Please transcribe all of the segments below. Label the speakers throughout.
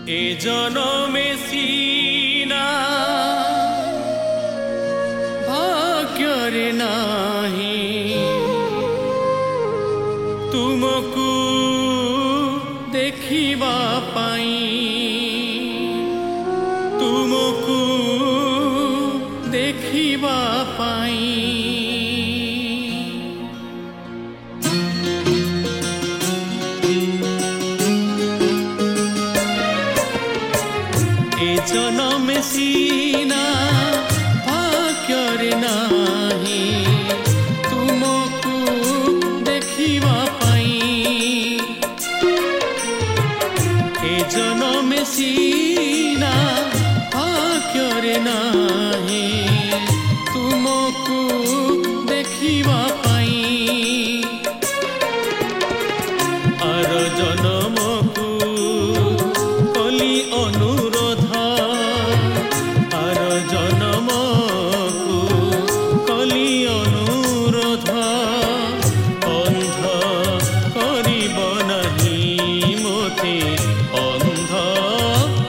Speaker 1: এ জনমে সিনা ভাগ্যরে নাহি তুমকু দেখিবা পাই তুমকু দেখিবা পাই এ জনমে সিনা ভাগ্যরে নাহি তুমকু দেখিবা পাই এ জনমে সিনা ভাগ্যরে নাহি তুমকু দেখিবা পাই আর জনমকু কলি অনুরোধ আর জনমকু কলি অনুরোধ অন্ধ করিব নাহি মতে অন্ধ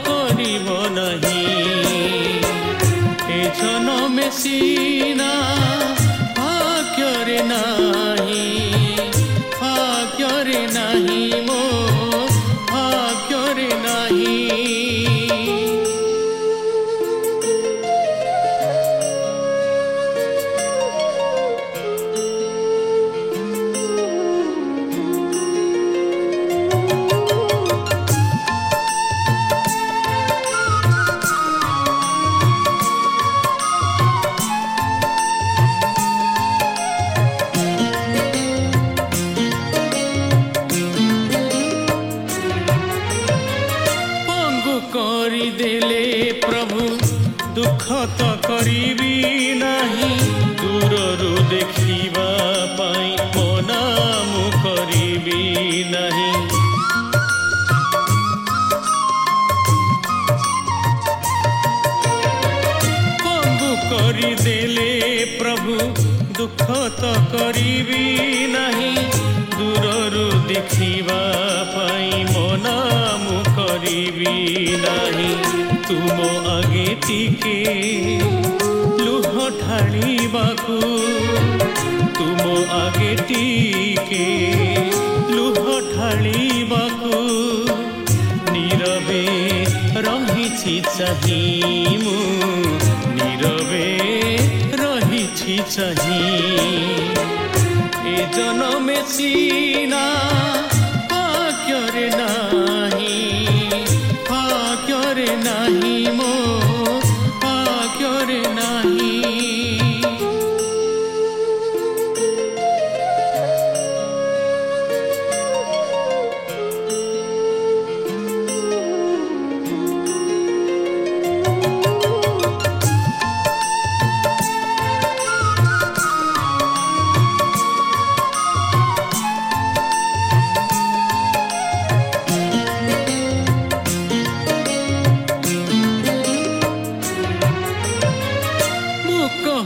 Speaker 1: করিব নাহি এ জনমে সিনা ভাগ্যরে নাহি ভাগ্যরে নাহি মো ভাগ্যরে নাহি करी देले प्रभु दुख तो करिबी नाही दूररु देखिबा पाई मनामु करिबी नाही पंगु करी देले प्रभु दुख तो करिबी नाही दूररु देखिबा पाई मनामु करिबी नाही तुम आगे टिके लुह ढाळिबाकु तुम आगे टिके लुह ढाळिबाकु नीरवे रहिछि चाहि मु नीरवे रहिछि चाहि ए जनमे सिना भाग्यरे नाही भाग्यरे नाही मो भाग्यरे नाही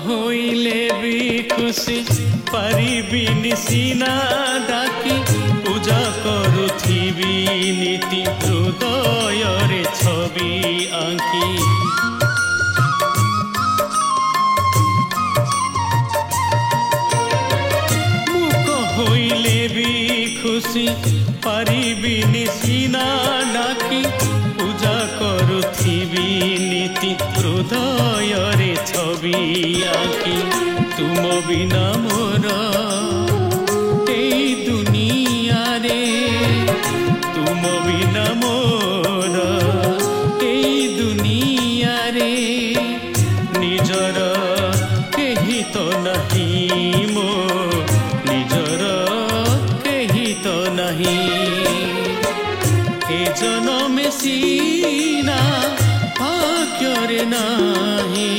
Speaker 1: হইলে বি খুশি পারিবিনি সিনা ডাকি পূজা করুথিবি নীতি হৃদয়রে ছবি আঁকি মুখ হইলে বি খুশি পারিবিনি সিনা ডাকি পূজা করুথিবি নীতি হৃদয়রে ছবি আঁকি তুম বিনা মোর এই দুনিয়ারে তুম বিনা মোর এই দুনিয়ারে নিজর কেহি তো নাহি মো নিজর কেহি তো নাহি এ জনমে সিনা ভাগ্যরে নাহি